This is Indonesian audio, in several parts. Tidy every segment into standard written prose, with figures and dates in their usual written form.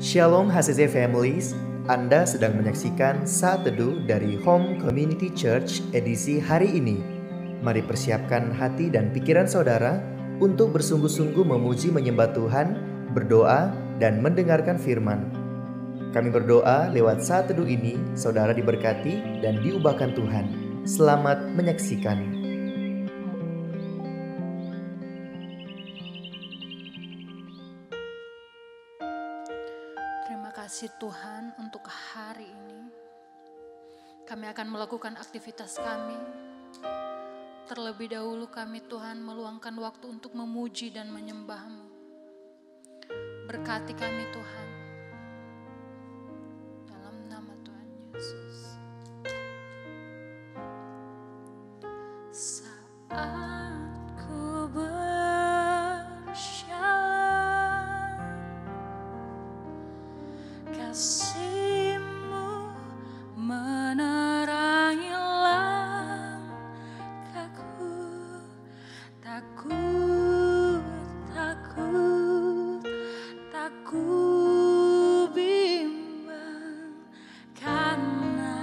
Shalom HCC Families, Anda sedang menyaksikan Saat Teduh dari Home Community Church edisi hari ini. Mari persiapkan hati dan pikiran saudara untuk bersungguh-sungguh memuji menyembah Tuhan, berdoa, dan mendengarkan firman. Kami berdoa lewat Saat Teduh ini, saudara diberkati dan diubahkan Tuhan. Selamat menyaksikan. Terima kasih Tuhan untuk hari ini. Kami akan melakukan aktivitas kami. Terlebih dahulu kami Tuhan meluangkan waktu untuk memuji dan menyembah-Mu. Berkati kami Tuhan. Dalam nama Tuhan Yesus. Saat ku kasih-Mu menerangi langkahku, takut bimbang, karena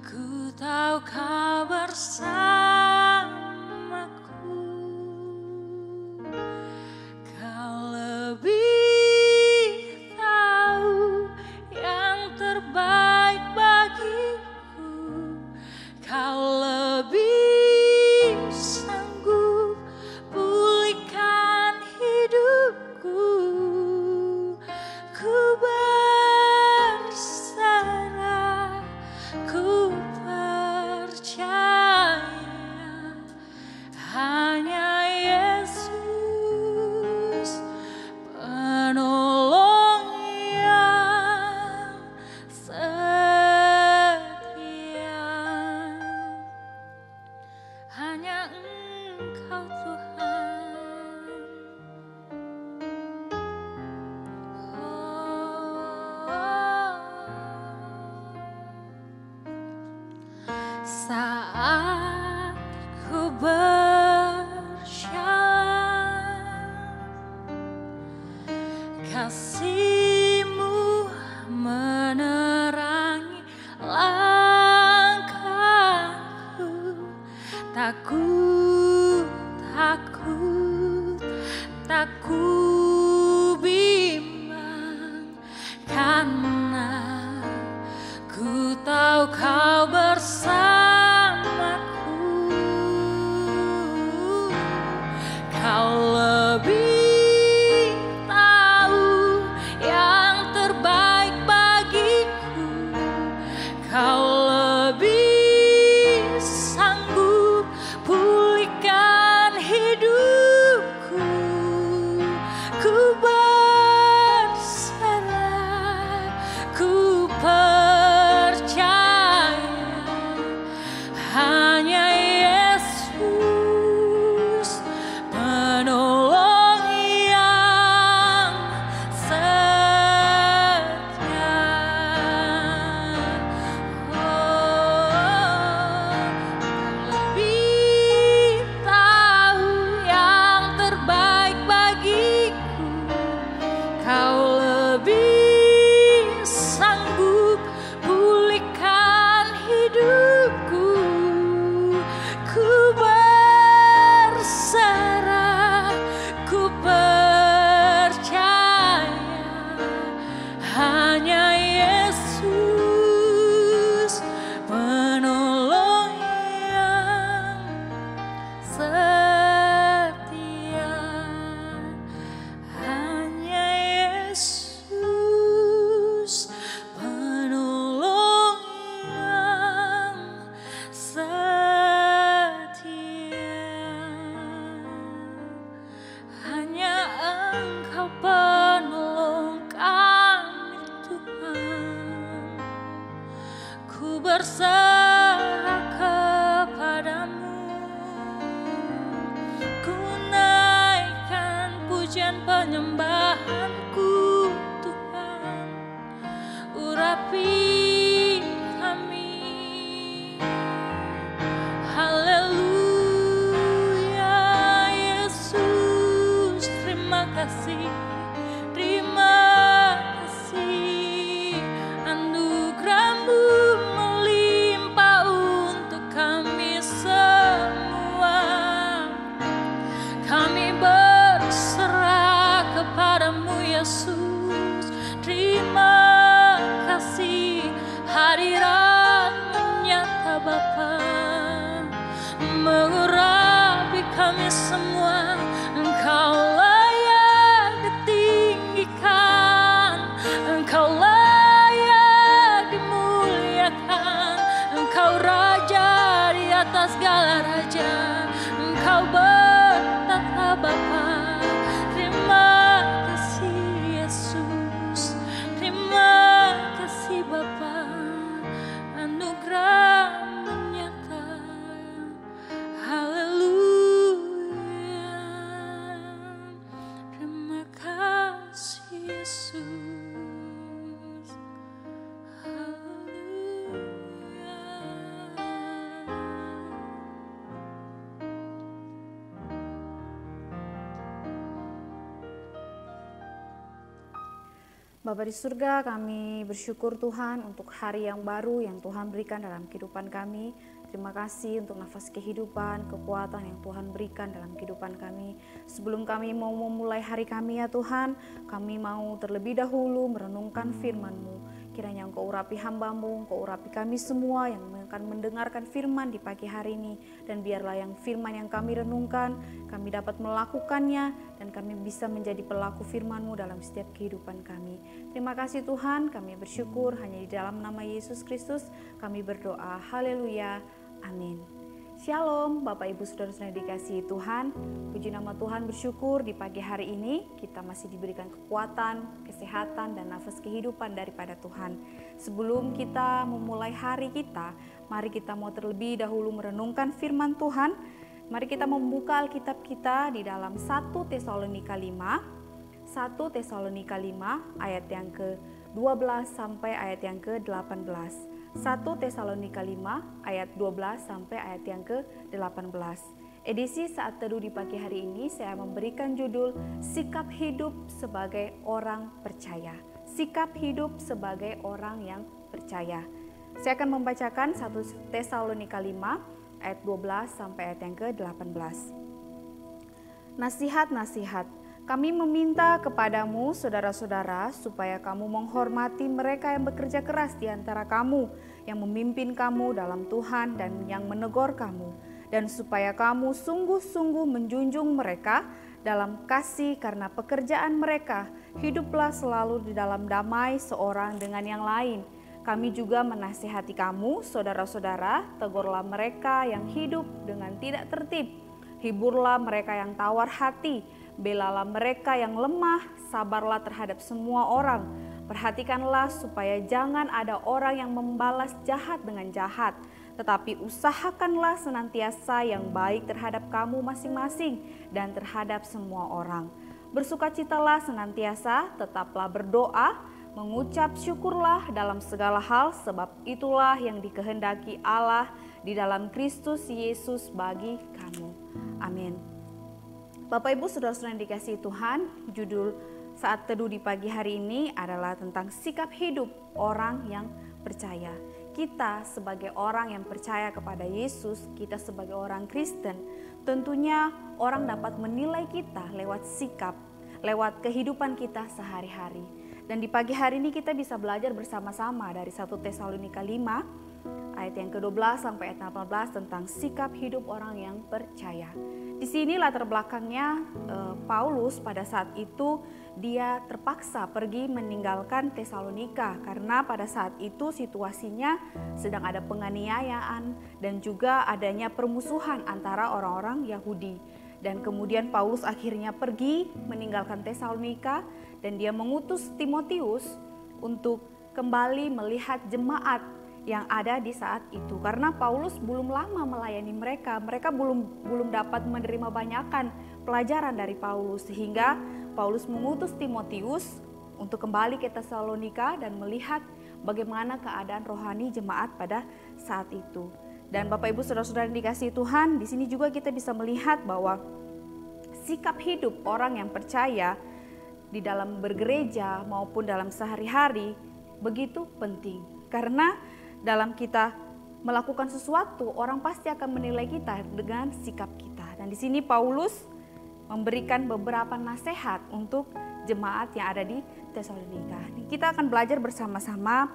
ku tahu Kau bersamaku. Kau lebih tahu yang terbaik bagiku. Kau lebih sanggup pulihkan hidupku. Ku berserah, ku percaya hanya Yesus penolong yang setia. Hanya Engkau Tuhan. Saat ku berjalan, kasih-Mu menerangi langkahku. Tak ku bimbang, karena ku tahu Kau bersamaku. Kau lebih tahu yang terbaik bagiku. Kau lebih sanggup pulihkan hidupku. Ku berserah, ku percaya hanya Yesus penolong yang setia. Lebih tahu yang terbaik bagiku. Kau lebih sanggup pulihkan hidupku. Ku berserah, ku percaya hanya Yesus penolong yang setia. Hanya Yesus penolong yang setia. Hanya Engkau penolong kami Tuhan. Ku berserah kepadamu. Ku naikkan pujian penyembahanku Tuhan. Urapi kami. Haleluya Yesus, terima kasih kami semua. Engkau layak ditinggikan, Engkau layak dimuliakan, Engkau Raja di atas segala raja, Engkau bertata Bapa. Terima kasih Yesus, terima kasih Bapa, anugerah menyata. Haleluya, terima kasih Yesus. Haleluya. Bapa di surga, kami bersyukur Tuhan untuk hari yang baru yang Tuhan berikan dalam kehidupan kami. Terima kasih untuk nafas kehidupan, kekuatan yang Tuhan berikan dalam kehidupan kami. Sebelum kami mau memulai hari kami ya Tuhan, kami mau terlebih dahulu merenungkan firman-Mu. Kiranya Engkau urapi hamba-Mu, Engkau urapi kami semua yang akan mendengarkan firman di pagi hari ini. Dan biarlah yang firman yang kami renungkan, kami dapat melakukannya dan kami bisa menjadi pelaku firman-Mu dalam setiap kehidupan kami. Terima kasih Tuhan, kami bersyukur hanya di dalam nama Yesus Kristus kami berdoa. Haleluya, amin. Shalom Bapak Ibu Saudara-saudara dikasihi Tuhan. Puji nama Tuhan, bersyukur di pagi hari ini kita masih diberikan kekuatan, kesehatan dan nafas kehidupan daripada Tuhan. Sebelum kita memulai hari kita, mari kita mau terlebih dahulu merenungkan firman Tuhan. Mari kita membuka Alkitab kita di dalam 1 Tesalonika 5. 1 Tesalonika 5 ayat yang ke-12 sampai ayat yang ke-18. 1 Tesalonika 5 ayat 12 sampai ayat yang ke-18. Edisi Saat Teduh di pagi hari ini saya memberikan judul Sikap Hidup Sebagai Orang Percaya. Sikap hidup sebagai orang yang percaya. Saya akan membacakan 1 Tesalonika 5 ayat 12 sampai ayat yang ke-18. Nasihat-nasihat. Kami meminta kepadamu, saudara-saudara, supaya kamu menghormati mereka yang bekerja keras di antara kamu, yang memimpin kamu dalam Tuhan dan yang menegur kamu, dan supaya kamu sungguh-sungguh menjunjung mereka dalam kasih karena pekerjaan mereka. Hiduplah selalu di dalam damai seorang dengan yang lain. Kami juga menasihati kamu, saudara-saudara, tegurlah mereka yang hidup dengan tidak tertib. Hiburlah mereka yang tawar hati, belalah mereka yang lemah, sabarlah terhadap semua orang. Perhatikanlah supaya jangan ada orang yang membalas jahat dengan jahat, tetapi usahakanlah senantiasa yang baik terhadap kamu masing-masing dan terhadap semua orang. Bersukacitalah senantiasa, tetaplah berdoa, mengucap syukurlah dalam segala hal, sebab itulah yang dikehendaki Allah di dalam Kristus Yesus bagi kamu. Amin. Bapak Ibu Saudara-saudara yang dikasihi Tuhan, judul Saat Teduh di pagi hari ini adalah tentang sikap hidup orang yang percaya. Kita sebagai orang yang percaya kepada Yesus, kita sebagai orang Kristen, tentunya orang dapat menilai kita lewat sikap, lewat kehidupan kita sehari-hari. Dan di pagi hari ini kita bisa belajar bersama-sama dari 1 Tesalonika 5 ayat yang ke-12 sampai ayat 18 tentang sikap hidup orang yang percaya. Di sini latar belakangnya Paulus pada saat itu dia terpaksa pergi meninggalkan Tesalonika karena pada saat itu situasinya sedang ada penganiayaan dan juga adanya permusuhan antara orang-orang Yahudi. Dan kemudian Paulus akhirnya pergi meninggalkan Tesalonika dan dia mengutus Timotius untuk kembali melihat jemaat yang ada di saat itu. Karena Paulus belum lama melayani mereka belum dapat menerima banyakan pelajaran dari Paulus, sehingga Paulus mengutus Timotius untuk kembali ke Tesalonika dan melihat bagaimana keadaan rohani jemaat pada saat itu. Dan Bapak Ibu Saudara-saudara yang dikasihi Tuhan, di sini juga kita bisa melihat bahwa sikap hidup orang yang percaya di dalam bergereja maupun dalam sehari-hari begitu penting. Karena dalam kita melakukan sesuatu, orang pasti akan menilai kita dengan sikap kita. Dan di sini Paulus memberikan beberapa nasihat untuk jemaat yang ada di Tesalonika. Kita akan belajar bersama-sama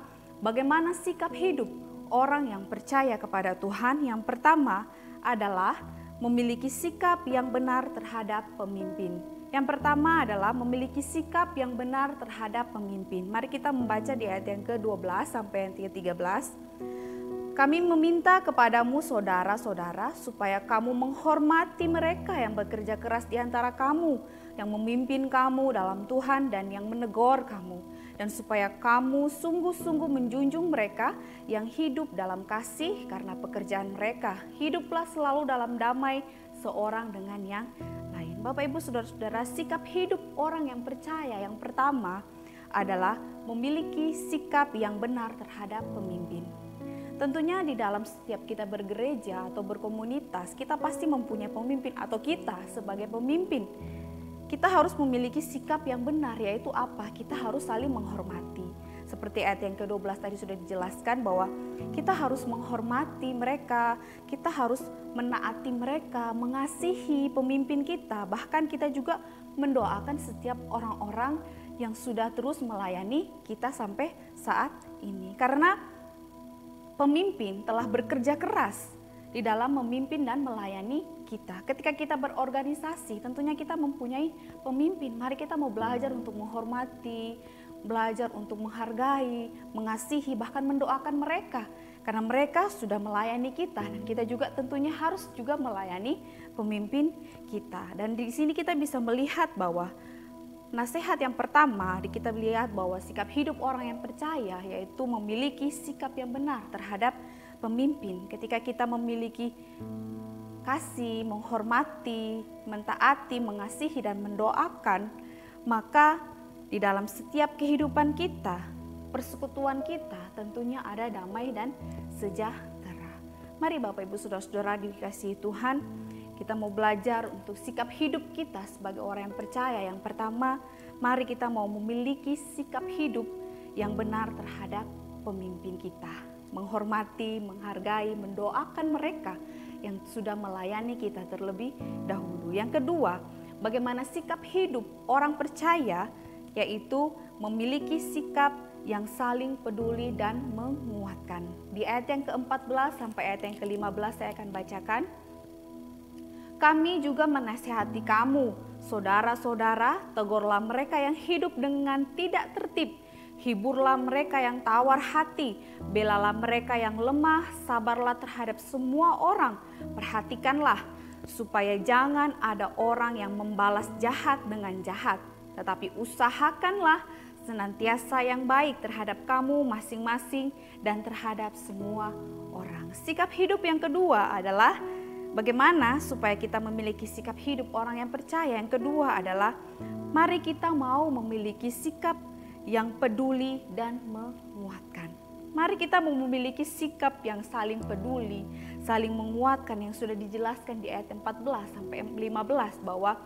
bagaimana sikap hidup orang yang percaya kepada Tuhan. Yang pertama adalah memiliki sikap yang benar terhadap pemimpin. Yang pertama adalah memiliki sikap yang benar terhadap pemimpin. Mari kita membaca di ayat yang ke-12 sampai yang ke-13. Kami meminta kepadamu saudara-saudara supaya kamu menghormati mereka yang bekerja keras di antara kamu, yang memimpin kamu dalam Tuhan dan yang menegur kamu. Dan supaya kamu sungguh-sungguh menjunjung mereka yang hidup dalam kasih karena pekerjaan mereka. Hiduplah selalu dalam damai seorang dengan yang lain. Bapak Ibu Saudara-saudara, sikap hidup orang yang percaya yang pertama adalah memiliki sikap yang benar terhadap pemimpin. Tentunya di dalam setiap kita bergereja atau berkomunitas, kita pasti mempunyai pemimpin atau kita sebagai pemimpin. Kita harus memiliki sikap yang benar, yaitu apa? Kita harus saling menghormati. Seperti ayat yang ke-12 tadi sudah dijelaskan bahwa kita harus menghormati mereka, kita harus menaati mereka, mengasihi pemimpin kita. Bahkan kita juga mendoakan setiap orang-orang yang sudah terus melayani kita sampai saat ini. Karena pemimpin telah bekerja keras di dalam memimpin dan melayani kita. Ketika kita berorganisasi, tentunya kita mempunyai pemimpin. Mari kita mau belajar untuk menghormati, belajar untuk menghargai, mengasihi, bahkan mendoakan mereka. Karena mereka sudah melayani kita dan kita juga tentunya harus juga melayani pemimpin kita. Dan di sini kita bisa melihat bahwa nasihat yang pertama, kita lihat bahwa sikap hidup orang yang percaya yaitu memiliki sikap yang benar terhadap pemimpin. Ketika kita memiliki kasih, menghormati, mentaati, mengasihi, dan mendoakan, maka di dalam setiap kehidupan kita, persekutuan kita tentunya ada damai dan sejahtera. Mari Bapak Ibu Saudara-saudara dikasihi Tuhan, kita mau belajar untuk sikap hidup kita sebagai orang yang percaya. Yang pertama, mari kita mau memiliki sikap hidup yang benar terhadap pemimpin kita. Menghormati, menghargai, mendoakan mereka yang sudah melayani kita terlebih dahulu. Yang kedua, bagaimana sikap hidup orang percaya, yaitu memiliki sikap yang saling peduli dan menguatkan. Di ayat yang ke-14 sampai ayat yang ke-15 saya akan bacakan. Kami juga menasihati kamu, saudara-saudara, tegurlah mereka yang hidup dengan tidak tertib, hiburlah mereka yang tawar hati, belalah mereka yang lemah, sabarlah terhadap semua orang, perhatikanlah supaya jangan ada orang yang membalas jahat dengan jahat, tetapi usahakanlah senantiasa yang baik terhadap kamu masing-masing dan terhadap semua orang. Sikap hidup yang kedua adalah bagaimana supaya kita memiliki sikap hidup orang yang percaya. Yang kedua adalah mari kita mau memiliki sikap yang peduli dan menguatkan. Mari kita mau memiliki sikap yang saling peduli, saling menguatkan yang sudah dijelaskan di ayat 14 sampai 15 bahwa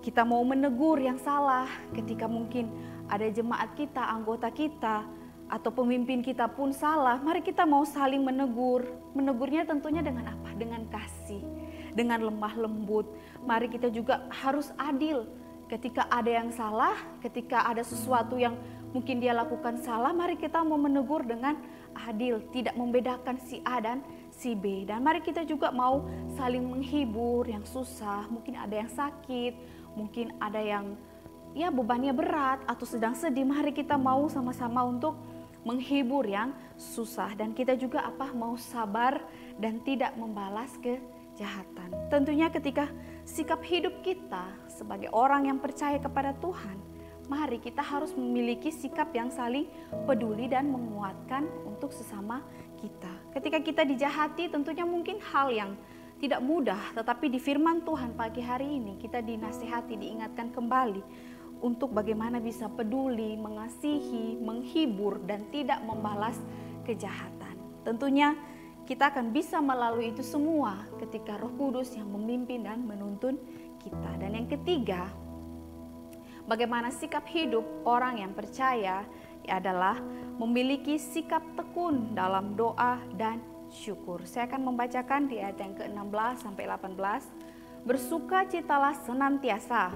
kita mau menegur yang salah ketika mungkin ada jemaat kita, anggota kita, atau pemimpin kita pun salah, mari kita mau saling menegur. Menegurnya tentunya dengan apa? Dengan kasih, dengan lemah lembut. Mari kita juga harus adil. Ketika ada yang salah, ketika ada sesuatu yang mungkin dia lakukan salah, mari kita mau menegur dengan adil, tidak membedakan si A dan si B. Dan mari kita juga mau saling menghibur yang susah, mungkin ada yang sakit, mungkin ada yang bebannya berat atau sedang sedih. Mari kita mau sama-sama untuk menghibur yang susah, dan kita juga mau sabar dan tidak membalas kejahatan. Tentunya ketika sikap hidup kita sebagai orang yang percaya kepada Tuhan, mari kita harus memiliki sikap yang saling peduli dan menguatkan untuk sesama kita. Ketika kita dijahati, tentunya mungkin hal yang tidak mudah, tetapi di firman Tuhan pagi hari ini kita dinasihati, diingatkan kembali untuk bagaimana bisa peduli, mengasihi, menghibur, dan tidak membalas kejahatan. Tentunya kita akan bisa melalui itu semua ketika Roh Kudus yang memimpin dan menuntun kita. Dan yang ketiga, bagaimana sikap hidup orang yang percaya adalah memiliki sikap tekun dalam doa dan syukur. Saya akan membacakan di ayat yang ke-16 sampai 18. Bersukacitalah senantiasa,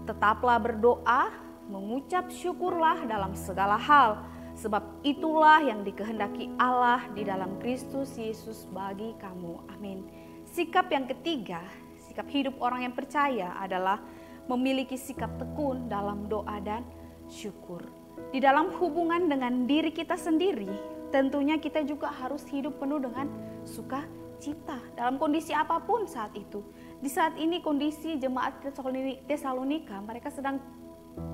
tetaplah berdoa, mengucap syukurlah dalam segala hal, sebab itulah yang dikehendaki Allah di dalam Kristus Yesus bagi kamu. Amin. Sikap yang ketiga, sikap hidup orang yang percaya adalah memiliki sikap tekun dalam doa dan syukur. Di dalam hubungan dengan diri kita sendiri, tentunya kita juga harus hidup penuh dengan sukacita dalam kondisi apapun saat itu. Di saat ini kondisi jemaat Tesalonika, mereka sedang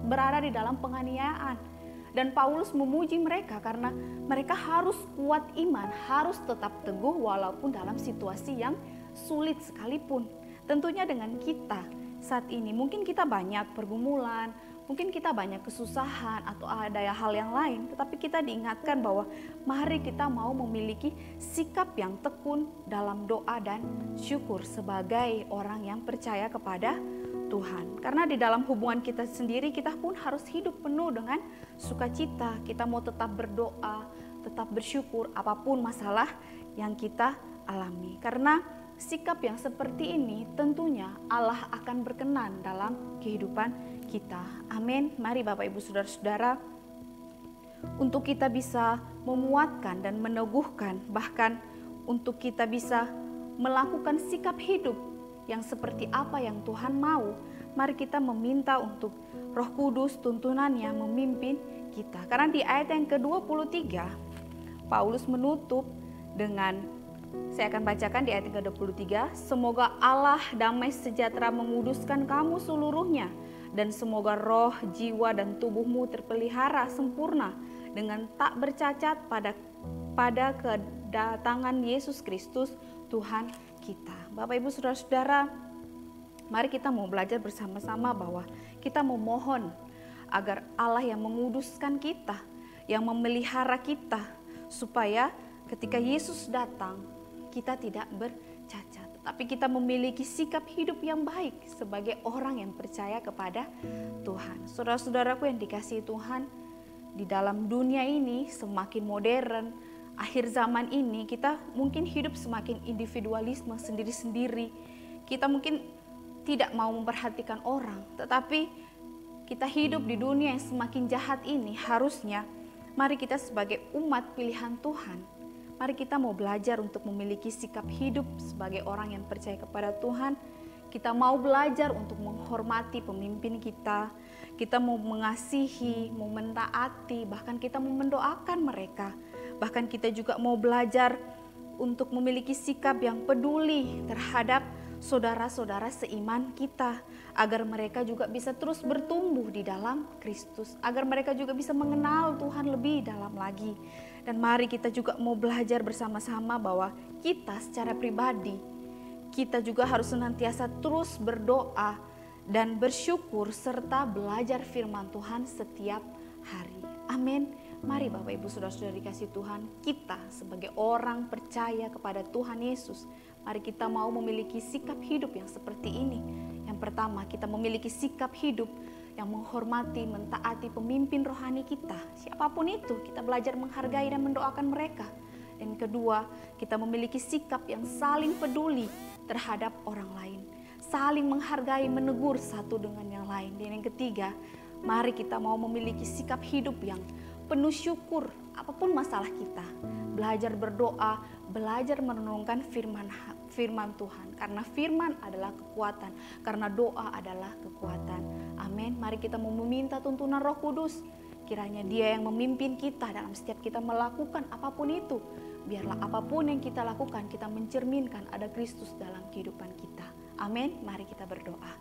berada di dalam penganiayaan. Dan Paulus memuji mereka karena mereka harus kuat iman, harus tetap teguh walaupun dalam situasi yang sulit sekalipun. Tentunya dengan kita saat ini, mungkin kita banyak pergumulan, mungkin kita banyak kesusahan atau ada hal yang lain, tetapi kita diingatkan bahwa mari kita mau memiliki sikap yang tekun dalam doa dan syukur sebagai orang yang percaya kepada Tuhan. Karena di dalam hubungan kita sendiri, kita pun harus hidup penuh dengan sukacita. Kita mau tetap berdoa, tetap bersyukur apapun masalah yang kita alami. Karena sikap yang seperti ini tentunya Allah akan berkenan dalam kehidupan kita. Amin. Mari Bapak Ibu Saudara-saudara, untuk kita bisa memuatkan dan meneguhkan, bahkan untuk kita bisa melakukan sikap hidup yang seperti apa yang Tuhan mau, mari kita meminta untuk Roh Kudus tuntunannya memimpin kita. Karena di ayat yang ke-23, Paulus menutup dengan, saya akan bacakan di ayat yang ke-23, semoga Allah damai sejahtera menguduskan kamu seluruhnya, dan semoga roh, jiwa, dan tubuhmu terpelihara sempurna dengan tak bercacat pada kedatangan Yesus Kristus Tuhan kita. Bapak Ibu Saudara-saudara, mari kita mau belajar bersama-sama bahwa kita memohon agar Allah yang menguduskan kita, yang memelihara kita, supaya ketika Yesus datang kita tidak bercacat, tapi kita memiliki sikap hidup yang baik sebagai orang yang percaya kepada Tuhan. Saudara-saudaraku yang dikasihi Tuhan, di dalam dunia ini semakin modern, akhir zaman ini kita mungkin hidup semakin individualisme sendiri-sendiri. Kita mungkin tidak mau memperhatikan orang, tetapi kita hidup di dunia yang semakin jahat ini. Harusnya mari kita sebagai umat pilihan Tuhan, mari kita mau belajar untuk memiliki sikap hidup sebagai orang yang percaya kepada Tuhan. Kita mau belajar untuk menghormati pemimpin kita. Kita mau mengasihi, mau mentaati, bahkan kita mau mendoakan mereka. Bahkan kita juga mau belajar untuk memiliki sikap yang peduli terhadap saudara-saudara seiman kita, agar mereka juga bisa terus bertumbuh di dalam Kristus, agar mereka juga bisa mengenal Tuhan lebih dalam lagi. Dan mari kita juga mau belajar bersama-sama bahwa kita secara pribadi, kita juga harus senantiasa terus berdoa dan bersyukur serta belajar firman Tuhan setiap hari. Amin. Mari Bapak Ibu Saudara-saudara dikasih Tuhan, kita sebagai orang percaya kepada Tuhan Yesus, mari kita mau memiliki sikap hidup yang seperti ini. Yang pertama, kita memiliki sikap hidup yang menghormati, mentaati pemimpin rohani kita. Siapapun itu, kita belajar menghargai dan mendoakan mereka. Dan kedua, kita memiliki sikap yang saling peduli terhadap orang lain. Saling menghargai, menegur satu dengan yang lain. Dan yang ketiga, mari kita mau memiliki sikap hidup yang penuh syukur apapun masalah kita. Belajar berdoa, belajar merenungkan firman Tuhan. Karena firman adalah kekuatan, karena doa adalah kekuatan. Amin. Mari kita mau meminta tuntunan Roh Kudus. Kiranya Dia yang memimpin kita dalam setiap kita melakukan apapun itu. Biarlah apapun yang kita lakukan, kita mencerminkan ada Kristus dalam kehidupan kita. Amin. Mari kita berdoa.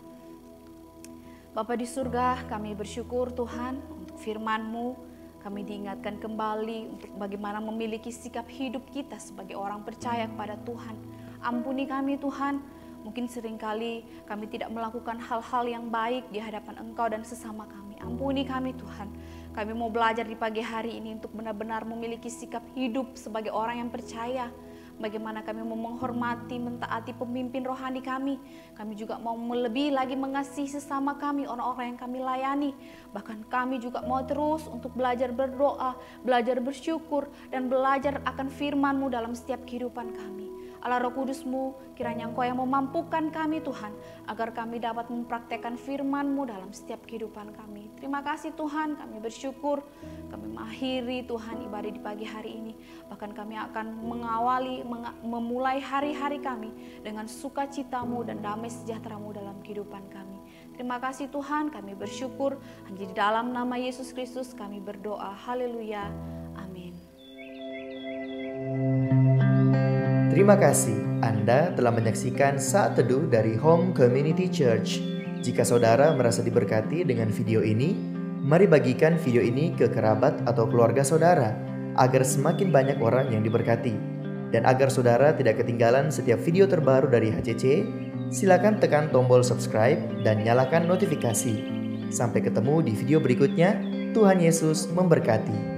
Bapa di surga, kami bersyukur Tuhan untuk firman-Mu. Kami diingatkan kembali untuk bagaimana memiliki sikap hidup kita sebagai orang percaya kepada Tuhan. Ampuni kami Tuhan, mungkin seringkali kami tidak melakukan hal-hal yang baik di hadapan Engkau dan sesama kami. Ampuni kami Tuhan. Kami mau belajar di pagi hari ini untuk benar-benar memiliki sikap hidup sebagai orang yang percaya. Bagaimana kami mau menghormati, mentaati pemimpin rohani kami. Kami juga mau lebih lagi mengasihi sesama kami, orang-orang yang kami layani. Bahkan kami juga mau terus untuk belajar berdoa, belajar bersyukur, dan belajar akan firman-Mu dalam setiap kehidupan kami. Allah Roh Kudus-Mu, kiranya Engkau yang memampukan kami Tuhan, agar kami dapat mempraktekkan firman-Mu dalam setiap kehidupan kami. Terima kasih Tuhan, kami bersyukur, kami mengakhiri Tuhan ibadah di pagi hari ini. Bahkan kami akan memulai hari-hari kami dengan sukacita-Mu dan damai sejahtera-Mu dalam kehidupan kami. Terima kasih Tuhan, kami bersyukur. Hanya di dalam nama Yesus Kristus kami berdoa. Haleluya. Amin. Terima kasih Anda telah menyaksikan Saat Teduh dari Home Community Church. Jika saudara merasa diberkati dengan video ini, mari bagikan video ini ke kerabat atau keluarga saudara, agar semakin banyak orang yang diberkati. Dan agar saudara tidak ketinggalan setiap video terbaru dari HCC, silakan tekan tombol subscribe dan nyalakan notifikasi. Sampai ketemu di video berikutnya. Tuhan Yesus memberkati.